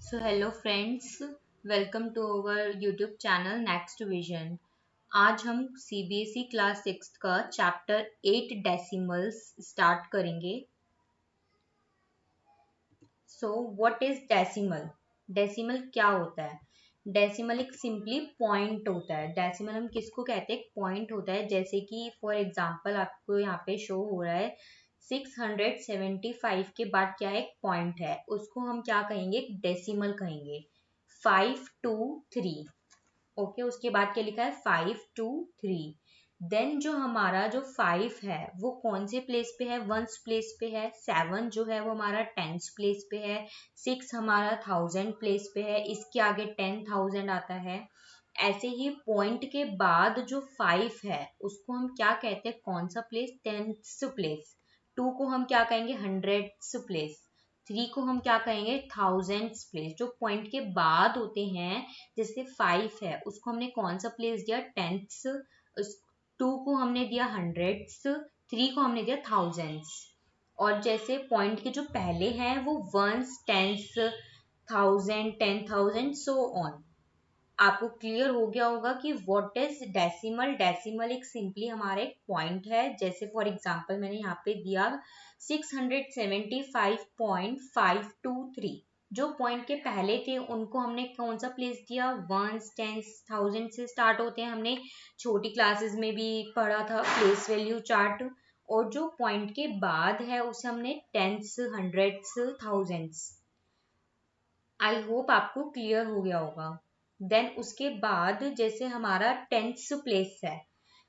So hello friends, welcome to our YouTube channel Next Vision. आज हम CBSE class 6 का chapter 8 decimals start करेंगे. So what is decimal? Decimal क्या होता है? डेसिमल एक सिंपली पॉइंट होता है. डेसिमल हम किसको कहते हैं? पॉइंट होता है. जैसे कि फॉर एग्जांपल आपको यहाँ पे शो हो रहा है 675 के बाद क्या है? एक पॉइंट है, उसको हम क्या कहेंगे? डेसिमल कहेंगे. 523. ओके, उसके बाद क्या लिखा है? 523. देन जो हमारा जो 5 है वो कौन से प्लेस पे है? वंस प्लेस पे है. 7 जो है वो हमारा टेंस प्लेस पे है. 6 हमारा 1000 प्लेस पे है. इसके आगे 10,000 आता है. ऐसे ही पॉइंट के बाद जो 5 है उसको हम क्या कहते हैं? कौन सा प्लेस? Tens place. 2 को हम क्या कहेंगे? Hundreds place. 3 को हम क्या कहेंगे? Thousands place. जो पॉइंट के बाद होते हैं, जैसे 5 है उसको हमने कौन सा प्लेस दिया? टेंथ्स. 2 को हमने दिया हंड्रेड्स. 3 को हमने दिया थाउजेंड्स. और जैसे पॉइंट के जो पहले हैं वो वंस, टेंस, 1000, 10,000 सो ऑन. आपको क्लियर हो गया होगा कि व्हाट इज डेसिमल. डेसिमल एक सिंपली हमारा एक पॉइंट है. जैसे फॉर एग्जांपल मैंने यहाँ पे दिया 675.523. जो पॉइंट के पहले थे उनको हमने कौन सा प्लेस दिया? वंस, टेंस, थाउजेंड से स्टार्ट होते हैं. हमने छोटी क्लासेस में भी पढ़ा था प्लेस वैल्यू चार्ट. और जो पॉइंट के बाद है उसे हमने tens, hundreds, thousands. I hope आपको क्लियर हो गया होगा. देन उसके बाद जैसे हमारा टेंस प्लेस है,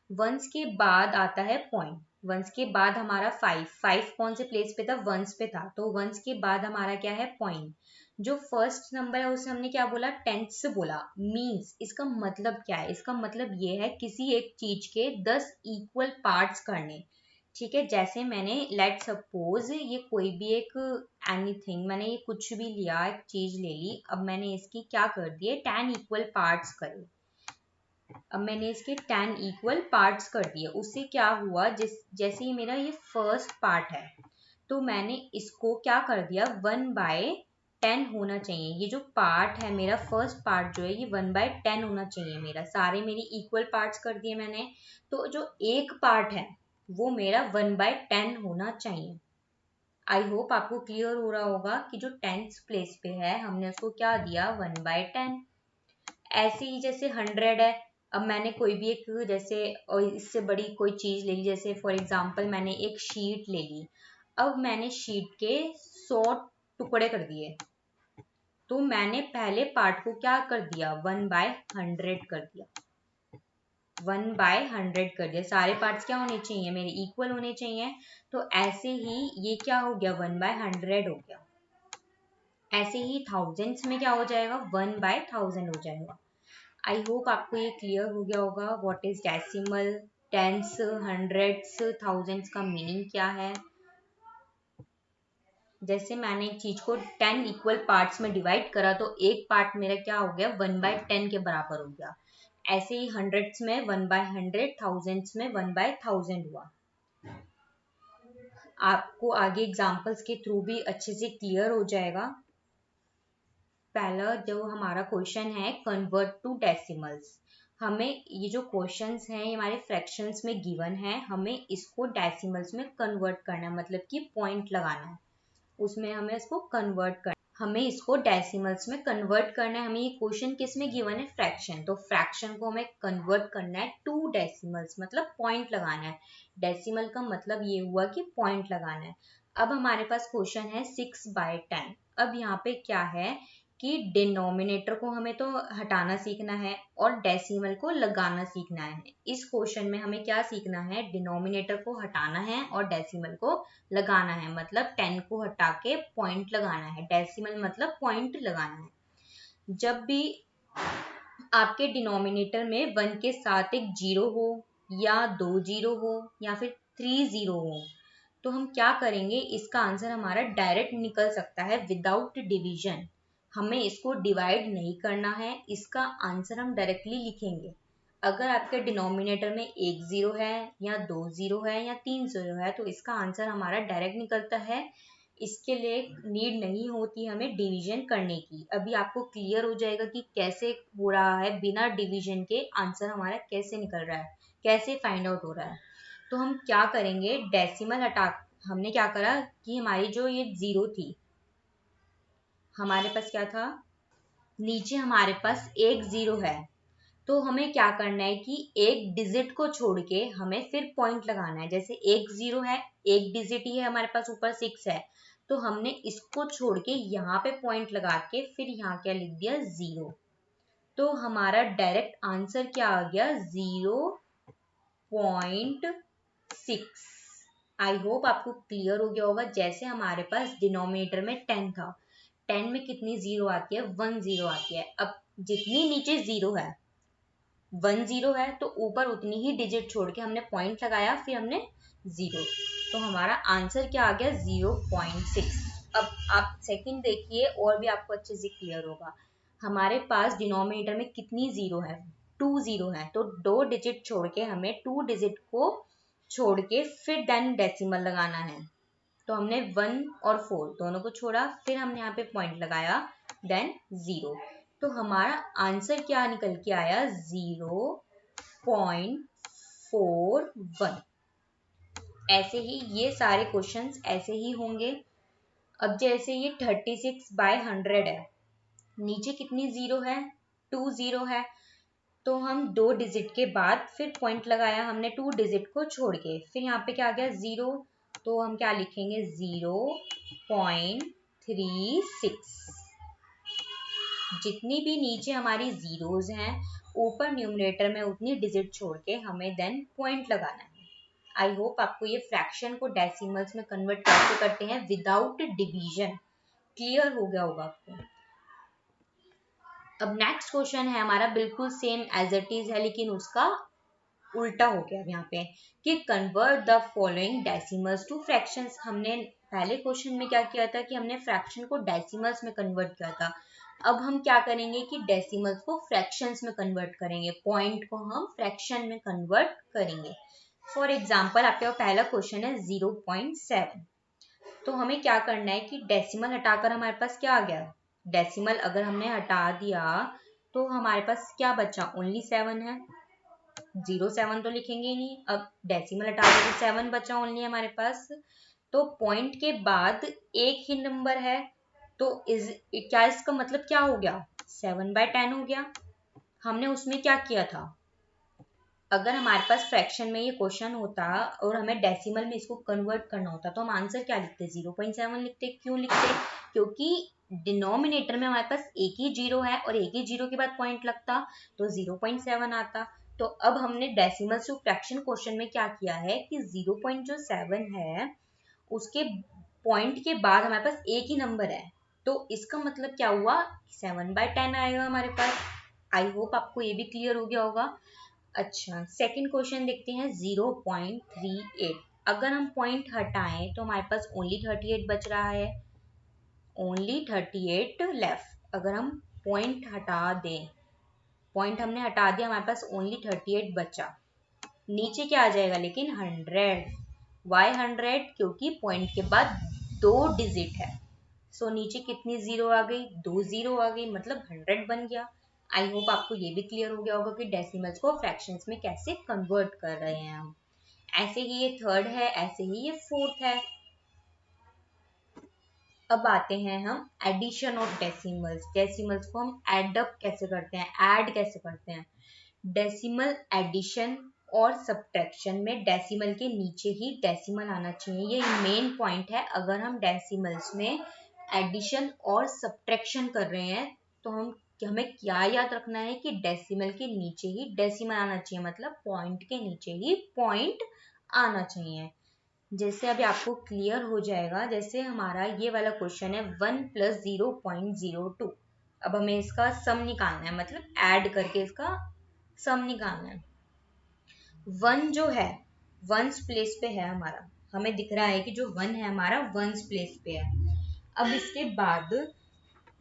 वंस के बाद आता है पॉइंट. वंस के बाद हमारा 5 कौन से प्लेस पे था? वंस पे था. तो वंस के बाद हमारा क्या है? पॉइंट. जो फर्स्ट नंबर है उसे हमने क्या बोला? टेंस बोला. मीन्स इसका मतलब क्या है? इसका मतलब ये है किसी एक चीज के 10 इक्वल पार्ट्स करने. ठीक है, जैसे मैंने लेट सपोज ये कोई भी एक एनीथिंग, मैंने ये कुछ भी लिया, एक चीज ले ली. अब मैंने इसकी क्या कर दिए? 10 इक्वल पार्ट्स करे. अब मैंने इसके 10 इक्वल पार्ट्स कर दिए. उससे क्या हुआ? जैसे ही मेरा ये फर्स्ट पार्ट है तो मैंने इसको क्या कर दिया? 1/10 होना चाहिए. ये जो पार्ट है मेरा, फर्स्ट पार्ट जो है ये 1/10 होना चाहिए मेरा. सारे मेरी इक्वल पार्ट्स कर दिए मैंने. तो जो एक पार्ट है वो मेरा 1/10 होना चाहिए. आई होप आपको क्लियर हो रहा होगा कि जो टेंथ प्लेस पे है हमने उसको क्या दिया? 1/10. ऐसे ही जैसे 100 है. अब मैंने कोई भी एक जैसे और इससे बड़ी कोई चीज ले ली. जैसे फॉर एग्जांपल मैंने एक शीट ले ली. अब मैंने शीट के 100 टुकड़े कर दिए. तो मैंने पहले पार्ट को क्या कर दिया? 1/100 कर दिया. 1/100 कर दिया. सारे पार्ट्स क्या होने चाहिए? मेरे इक्वल होने चाहिए. तो ऐसे ही ये क्या हो गया? 1/100 हो गया. ऐसे ही थाउजेंड्स में क्या हो जाएगा? 1/1000 हो जाएगा. आई होप आपको ये क्लियर हो गया होगा what is decimal, tens, hundreds, thousands का मीनिंग क्या है. जैसे मैंने एक चीज को 10 इक्वल पार्ट्स में डिवाइड करा तो एक पार्ट मेरा क्या हो गया? 1/10 के बराबर हो गया. ऐसे ही हंड्रेड्स में 1/100, थाउजेंड्स में 1/1000 हुआ. आपको आगे एग्जांपल्स के थ्रू भी अच्छे से क्लियर हो जाएगा. पहला जो हमारा क्वेश्चन है, कन्वर्ट टू डेसिमल्स. हमें ये जो क्वेश्चंस हैं ये हमारे फ्रैक्शंस में गिवन है. हमें इसको डेसिमल्स में कन्वर्ट करना है, मतलब कि पॉइंट लगाना है. उसमें हमें इसको कन्वर्ट करना, हमें इसको डेसिमल्स में कन्वर्ट करना है. हमें ये क्वेश्चन किस में गिवन है? फ्रैक्शन. तो फ्रैक्शन को हमें कन्वर्ट करना है टू डेसिमल्स, मतलब पॉइंट लगाना है. डेसिमल का मतलब ये हुआ कि पॉइंट लगाना है. अब हमारे पास क्वेश्चन है 6/10. अब यहाँ पे क्या है कि डिनोमिनेटर को हमें तो हटाना सीखना है और डेसिमल को लगाना सीखना है. इस क्वेश्चन में हमें क्या सीखना है? डिनोमिनेटर को हटाना है और डेसिमल को लगाना है. मतलब 10 को हटा के पॉइंट लगाना है. डेसिमल मतलब पॉइंट लगाना है. जब भी आपके डिनोमिनेटर में 1 के साथ एक जीरो हो या 2 जीरो हो या फिर 3 जीरो हो तो हम क्या करेंगे? इसका आंसर हमारा डायरेक्ट निकल सकता है विदाउट डिवीजन. हमें इसको डिवाइड नहीं करना है. इसका आंसर हम डायरेक्टली लिखेंगे. अगर आपके डिनोमिनेटर में एक जीरो है या 2 जीरो है या 3 जीरो है तो इसका आंसर हमारा डायरेक्ट निकलता है. इसके लिए नीड नहीं होती हमें डिवीजन करने की। अभी आपको क्लियर हो जाएगा कि कैसे हो रहा है, बिना डिवीजन के आंसर हमारा कैसे निकल रहा है, कैसे फाइंड आउट हो रहा है। तो हम क्या करेंगे, डेसिमल हटा, हमने क्या करा कि हमारी जो ये 0 थी, हमारे पास क्या था, नीचे हमारे पास एक 0 है, तो हमें क्या करना है कि एक डिजिट को छोड़ के हमें फिर पॉइंट लगाना है। जैसे एक 0 है, एक डिजिट ही है हमारे पास, ऊपर 6 है, तो हमने इसको छोड़ के यहाँ पे पॉइंट लगा के फिर यहाँ क्या लिख दिया, 0। तो हमारा डायरेक्ट आंसर क्या आ गया, 0.6। आई होप आपको क्लियर हो गया होगा। जैसे हमारे पास डिनोमिनेटर में 10 था, 10 में कितनी 0 आती है, 1 0 आती है। अब जितनी नीचे 0 है, 1 0 है, तो ऊपर उतनी ही डिजिट छोड़ के हमने पॉइंट लगाया, फिर हमने 0, तो हमारा आंसर क्या आ गया, 0.6। अब आप सेकंड देखिए, और भी आपको अच्छे से क्लियर होगा। हमारे पास डिनोमिनेटर में कितनी 0 है, 2 0 है, तो 2 डिजिट छोड़ के हमें 2 डिजिट को छोड़ के फिर देन डेसिमल लगाना है। तो हमने 1 और 4 दोनों को छोड़ा, फिर हमने यहाँ पे पॉइंट लगाया, देन 0। तो हमारा आंसर क्या निकल के आया, 0.41। ऐसे ही ये सारे क्वेश्चंस ऐसे ही होंगे। अब जैसे ये 36/100 है, नीचे कितनी 0 है, 2 0 है, तो हम 2 डिजिट के बाद फिर पॉइंट लगाया हमने 2 डिजिट को छोड़ के, फिर यहाँ पे क्या आ गया, 0, तो हम क्या लिखेंगे, 0.36। जितनी भी नीचे हमारी जीरोस हैं, ऊपर न्यूमरेटर में उतनी डिजिट छोड़ के हमें देन पॉइंट लगाना है। आई होप आपको ये फ्रैक्शन को डेसिमल्स में कन्वर्ट कैसे करते हैं विदाउट डिवीजन क्लियर हो गया होगा आपको। अब नेक्स्ट क्वेश्चन है हमारा, बिल्कुल सेम एज इट इज है, लेकिन उसका उल्टा हो गया यहाँ पे, कि convert the following decimals two fractions. हमने पहले क्वेश्चन में क्या किया था कि हमने फ्रैक्शन को डेसिमल्स में कन्वर्ट किया था। अब हम क्या करेंगे कि डेसिमल्स को फ्रैक्शंस में कन्वर्ट करेंगे, पॉइंट को हम फ्रैक्शन में कन्वर्ट करेंगे। फॉर एग्जाम्पल आपके पास पहला क्वेश्चन है 0.7, तो हमें क्या करना है कि डेसिमल हटाकर हमारे पास क्या आ गया, डेसिमल अगर हमने हटा दिया तो हमारे पास क्या बचा, ओनली 7 है, 0.7 तो लिखेंगे ही नहीं। अब डेसिमल हटा के तो 7 बचा ओनली हमारे पास, तो पॉइंट के बाद एक ही नंबर है, तो क्या इसका मतलब क्या हो गया, 7/10 हो गया। हमने उसमें क्या किया था, अगर हमारे पास फ्रैक्शन में ये क्वेश्चन होता और हमें डेसिमल में इसको कन्वर्ट करना होता, तो हम आंसर क्या लिखते, 0.7 लिखते। क्यों लिखते, क्योंकि डिनोमिनेटर में हमारे पास एक ही 0 है और एक ही 0 के बाद पॉइंट लगता तो 0.7 आता। तो अब हमने डेसिमल टू फ्रैक्शन क्वेश्चन में क्या किया है कि 0.7 है, उसके पॉइंट के बाद हमारे पास एक ही नंबर है, तो इसका मतलब क्या हुआ, 7/10 आएगा हमारे पास। आई होप आपको ये भी क्लियर हो गया होगा। अच्छा, सेकंड क्वेश्चन देखते हैं, 0.38। अगर हम पॉइंट हटाएं तो हमारे पास ओनली 38 बच रहा है, ओनली 38 लेफ्ट। अगर हम पॉइंट हटा दें, पॉइंट हमने हटा दिया, हमारे पास ओनली 38 बचा, नीचे क्या आ जाएगा लेकिन 100। वाई 100, क्योंकि पॉइंट के बाद 2 डिजिट है, सो नीचे कितनी 0 आ गई, 2 0 आ गई, मतलब 100 बन गया। आई होप आपको ये भी क्लियर हो गया होगा कि डेसिमल्स को फ्रैक्शंस में कैसे कन्वर्ट कर रहे हैं हम। ऐसे ही ये थर्ड है, ऐसे ही ये फोर्थ है। अब आते हैं हम एडिशन ऑफ डेसिमल्स। डेसिमल्स को हम एड अप कैसे करते हैं, ऐड कैसे करते हैं। डेसिमल एडिशन और सब्ट्रैक्शन में डेसिमल के नीचे ही डेसिमल आना चाहिए, ये मेन पॉइंट है। अगर हम डेसिमल्स में एडिशन और सब्ट्रैक्शन कर रहे हैं तो हमें क्या याद रखना है कि डेसिमल के नीचे ही डेसिमल आना चाहिए, मतलब पॉइंट के नीचे ही पॉइंट आना चाहिए। जैसे अभी आपको क्लियर हो जाएगा, जैसे हमारा ये वाला क्वेश्चन है 1 + 0.02। अब हमें इसका सम निकालना है, मतलब ऐड करके इसका सम निकालना है। 1 जो है वंस प्लेस पे है हमारा, हमें दिख रहा है कि जो 1 है हमारा वंस प्लेस पे है। अब इसके बाद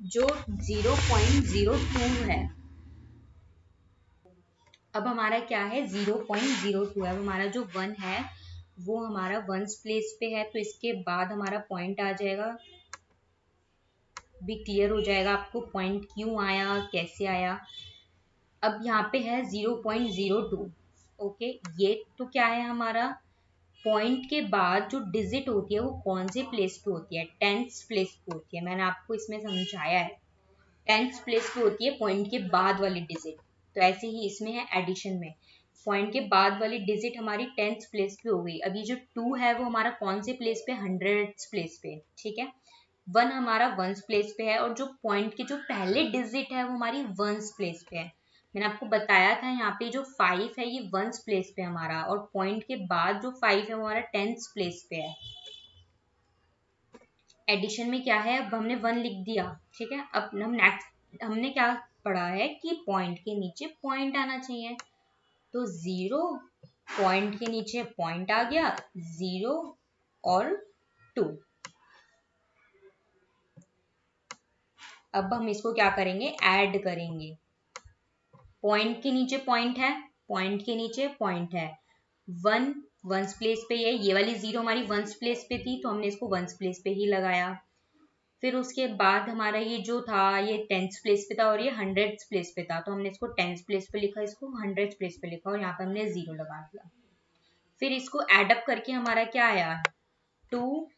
जो 0.02 है, अब हमारा क्या है 0.02 है, अब हमारा जो 1 है वो हमारा वंस प्लेस पे है, तो इसके बाद हमारा पॉइंट आ जाएगा, भी क्लियर हो जाएगा आपको पॉइंट क्यों आया, कैसे आया। अब यहाँ पे है 0.02। ओके, ये तो क्या है हमारा, पॉइंट के बाद जो डिजिट होती है वो कौन से प्लेस पे होती है, टेंथ प्लेस पे होती है। मैंने आपको इसमें समझाया है, टेंथ प्लेस पे होती है पॉइंट के बाद वाली डिजिट। तो ऐसे ही इसमें है एडिशन में, पॉइंट के बाद वाली डिजिट हमारी टेंथ प्लेस पे हो गई। अभी जो 2 है वो हमारा कौन से प्लेस पे, 100th प्लेस पे, ठीक है। 1 हमारा वंस प्लेस पे है, और जो पॉइंट के जो पहले डिजिट है वो हमारी वंस प्लेस पे है। मैंने आपको बताया था यहाँ पे जो 5 है ये वंस प्लेस पे हमारा, और पॉइंट के बाद जो 5 है वो हमारा 10th प्लेस पे है। एडिशन में क्या है, अब हमने 1 लिख दिया, ठीक है। अब हम नेक्स्ट हमने क्या पढ़ा है कि पॉइंट के नीचे पॉइंट आना चाहिए, तो 0, पॉइंट के नीचे पॉइंट आ गया 0 और 2। अब हम इसको क्या करेंगे, ऐड करेंगे। पॉइंट के नीचे पॉइंट है, पॉइंट के नीचे पॉइंट है, 1 वंस प्लेस पे है, ये वाली 0 हमारी वंस प्लेस पे थी तो हमने इसको वंस प्लेस पे ही लगाया। फिर उसके बाद हमारा ये जो था ये 10th प्लेस पे था और ये 100th प्लेस पे था, तो हमने इसको 10th प्लेस पे लिखा, इसको 100th प्लेस पे लिखा, और यहाँ पे हमने 0 लगा दिया। फिर इसको एडअप करके हमारा क्या आया, 2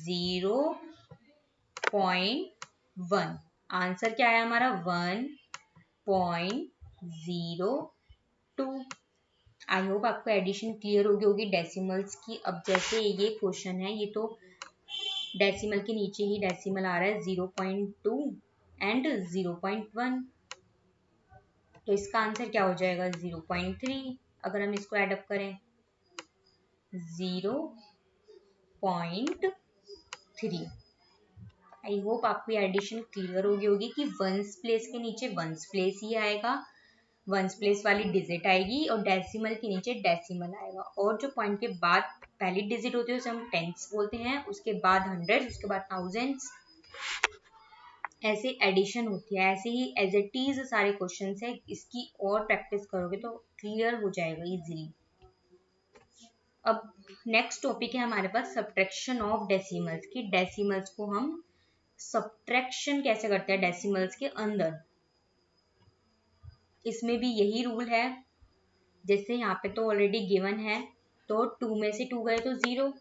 0.1। आंसर क्या आया हमारा, 1.02। आई होप आपको एडिशन क्लियर हो गई होगी डेसिमल्स की। अब जैसे ये क्वेश्चन है, ये तो डेसिमल के नीचे ही डेसिमल आ रहा है 0.2 एंड 0.1, तो इसका आंसर क्या हो जाएगा 0.3। अगर हम इसको एडअप करें 0.3। आई होप आपको ये एडिशन क्लियर हो गई होगी कि वंस प्लेस के नीचे वंस प्लेस ही आएगा, वंस प्लेस वाली डिजिट आएगी, और डेसिमल के नीचे डेसिमल आएगा, और जो पॉइंट के बाद पहली डिजिट होती है उसे हम टेंस बोलते हैं, उसके बाद 100, उसके बाद थाउजेंड्स, ऐसे एडिशन होती है। ऐसे ही एज इट इज सारे क्वेश्चन है, इसकी और प्रैक्टिस करोगे तो क्लियर हो जाएगा इजीली। अब नेक्स्ट टॉपिक है हमारे पास सब्ट्रैक्शन ऑफ डेसिमल्स, की डेसिमल्स को हम सब्ट्रैक्शन कैसे करते हैं डेसिमल्स के अंदर। इसमें भी यही रूल है, जैसे यहाँ पे तो ऑलरेडी गिवन है, तो 2 में से 2 गए तो 0,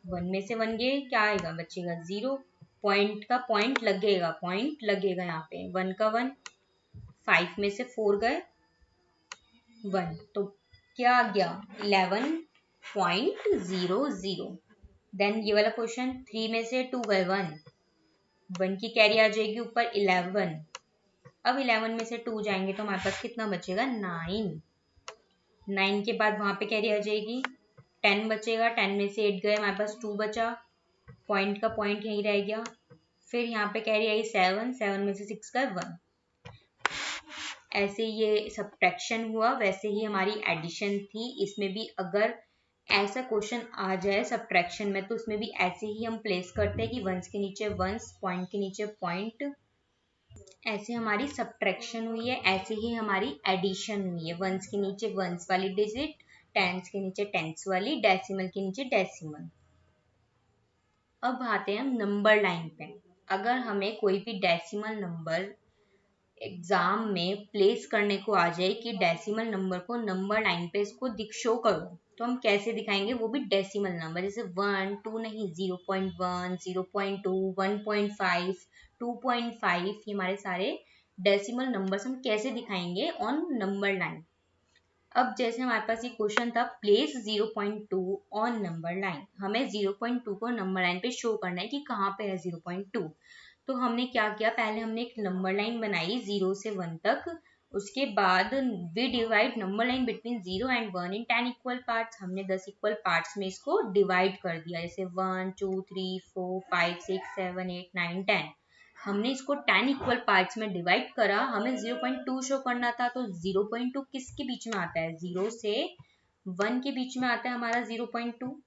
1 में से 1 गए क्या आएगा, बचेगा 0। पॉइंट का पॉइंट लगेगा, पॉइंट लगेगा यहाँ पे, 1 का 1, 5 में से 4 गए 1, तो क्या आ गया 11.00। देन ये वाला क्वेश्चन, 3 में से 2 गए 1, 1 की कैरी आ जाएगी ऊपर 11। अब 11 में से 2 जाएंगे तो हमारे पास कितना बचेगा 9। 9 के बाद वहां पे कैरी आ जाएगी 10 बचेगा, 10 में से 8 गए, हमारे पास 2 बचा, पॉइंट का पॉइंट यही रह गया। फिर यहाँ पे कैरी आई 7, 7 में से 6 गए 1। ऐसे ये सब्ट्रैक्शन हुआ, वैसे ही हमारी एडिशन थी। इसमें भी अगर ऐसा क्वेश्चन आ जाए सब्ट्रैक्शन में तो उसमें भी ऐसे ही हम प्लेस करते हैं कि वंस के नीचे वंस, पॉइंट के नीचे पॉइंट। ऐसे हमारी सब्ट्रैक्शन हुई है, ऐसे ही हमारी एडिशन हुई है, वंस के नीचे वंस वाली डिजिट, टेंस के नीचे टेंस वाली, डेसिमल के नीचे डेसिमल। अब आते हैं हम नंबर लाइन पे। अगर हमें कोई भी डेसिमल नंबर एग्जाम में प्लेस करने को आ जाए कि डेसिमल नंबर को नंबर लाइन पे इसको शो करो, तो हम कैसे दिखाएंगे, वो भी डेसिमल नंबर, जैसे 1 2 नहीं, 0.1 0.2 1.5 2.5, ये हमारे सारे डेसिमल नंबर्स हम कैसे दिखाएंगे ऑन नंबर लाइन। अब जैसे हमारे पास ये क्वेश्चन था, प्लेस 0.2 ऑन नंबर लाइन, हमें 0.2 को नंबर लाइन पे शो करना है कि कहाँ पे है 0.2। तो हमने क्या किया, पहले हमने एक नंबर लाइन बनाई 0 से 1 तक, उसके बाद we divide number line between 0 and 1 in 10 equal parts. हमने 10 इक्वल पार्ट्स में इसको डिवाइड कर दिया, जैसे 1 2 3 4 5 6 7 8 9 10। हमने इसको 10 इक्वल पार्ट्स में डिवाइड करा, हमें 0.2 शो करना था, तो 0.2 किसके बीच में आता है, 0 से 1 के बीच में आता है हमारा 0.2।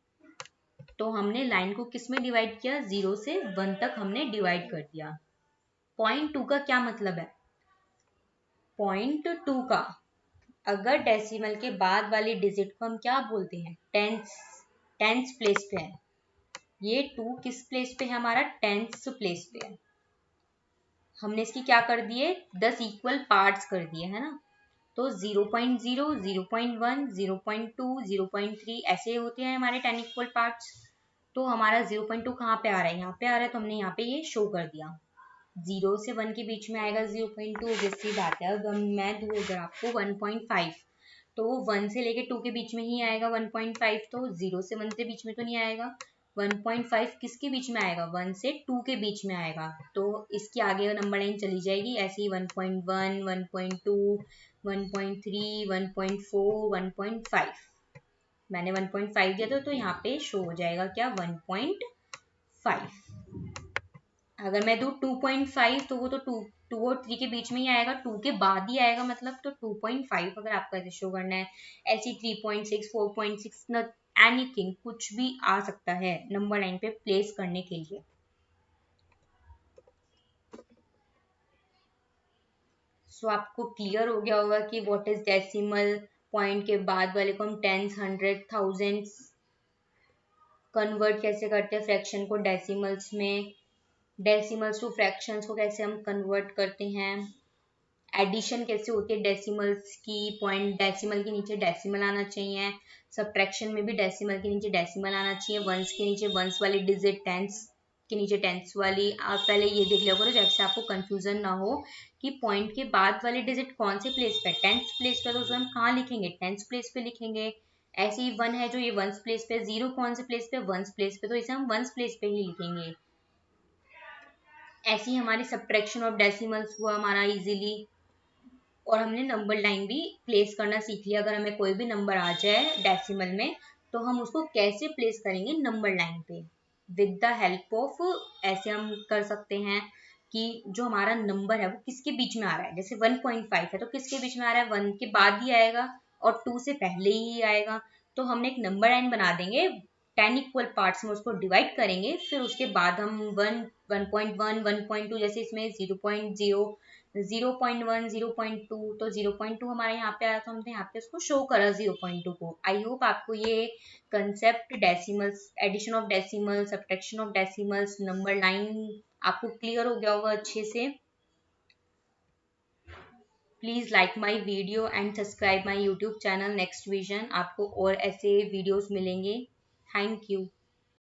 तो हमने लाइन को किस में डिवाइड किया, 0 से 1 तक हमने डिवाइड कर दिया। 0.2 का क्या मतलब है, 0.2 का अगर डेसिमल के बाद वाली डिजिट को हम क्या बोलते हैं, टेंस प्लेस पे है। ये 2 किस प्लेस पे है, हमारा टेंस प्लेस पे है। हमने इसकी क्या कर दिए, 10 इक्वल पार्ट्स कर दिए है ना। तो 0.0, 0.1, 0.2, 0.3 ऐसे होते हैं हमारे 10 इक्वल पार्ट्स। तो हमारा 0.2 कहाँ पे आ रहा है, यहाँ पे आ रहा है, तो हमने यहाँ पे ये शो कर दिया। 0 से 1 के बीच में आएगा 0.2, जैसी बात है। अगर मैं दूँ अगर आपको 1.5, तो वो 1 से लेके 2 के बीच में ही आएगा 1.5, तो 0 से 1 के बीच में तो नहीं आएगा। 1.5 किसके बीच में आएगा, 1 से 2 के बीच में आएगा। तो इसकी आगे नंबर लाइन चली जाएगी ऐसे ही, 1.1, 1.2, 1.3, 1.4, 1.5। मैंने 1.5 दिया था, तो यहाँ पे शो हो जाएगा क्या, 1.5। अगर मैं दूँ 2.5, तो वो तो 2 और 3 के बीच में ही आएगा, 2 के बाद ही आएगा मतलब। तो 2.5 अगर आपका ऐसे शो करना है, ऐसी 3.6, 4.6 न एनीथिंग, कुछ भी आ सकता है नंबर लाइन पे प्लेस करने के लिए। सो आपको क्लियर हो गया होगा कि व्हाट इज डेसिमल, पॉइंट के बाद वाले को हम टेंस, हंड्रेड, थाउजेंड्स कन्वर्ट कैसे करते हैं फ्रैक्शन को डेसिमल्स में, डेसिमल्स टू फ्रैक्शंस को कैसे हम कन्वर्ट करते हैं, एडिशन कैसे होती है डेसिमल्स की, पॉइंट डेसिमल के नीचे डेसिमल आना चाहिए, सब्ट्रैक्शन में भी डेसिमल के नीचे डेसिमल आना चाहिए, वंस के नीचे वंस वाली डिजिट, टेंस के नीचे टेंस वाली। आप पहले ये देख लिया करो जैसे आपको कंफ्यूजन ना हो कि पॉइंट के बाद वाली डिजिट कौन से प्लेस पे, टेंथ प्लेस पे, तो उसे हम कहाँ लिखेंगे, टेंथ प्लेस पे लिखेंगे। ऐसे ही 1 है जो ये वंस प्लेस पे, 0 कौन से प्लेस पे, वंस प्लेस पे, तो इसे हम वंस प्लेस पे ही लिखेंगे। ऐसे ही हमारी सब्ट्रैक्शन ऑफ डेसिमल्स हुआ हमारा इजीली। और हमने नंबर लाइन भी प्लेस करना सीख लिया। अगर हमें कोई भी नंबर आ जाए डेसिमल में, तो हम उसको कैसे प्लेस करेंगे नंबर लाइन पे, विद द हेल्प ऑफ, ऐसे हम कर सकते हैं कि जो हमारा नंबर है वो किसके बीच में आ रहा है। जैसे 1.5 है तो किसके बीच में आ रहा है, 1 के बाद ही आएगा और 2 से पहले ही आएगा। तो हमने एक नंबर लाइन बना देंगे, 10 इक्वल पार्ट्स में उसको डिवाइड करेंगे, फिर उसके बाद हम 1, 1.1, 1.2, जैसे इसमें 0.0, 0.1, 0.2, तो 0.2 हमारे यहाँ पे आया, तो हमने यहाँ पे उसको शो करा 0.2 को। आई होप आपको ये concept decimals, addition of decimal, subtraction of decimals, number line आपको क्लियर हो गया होगा अच्छे से। Please like my video and subscribe my YouTube channel Next Vision. आपको और ऐसे वीडियोस मिलेंगे। Thank you.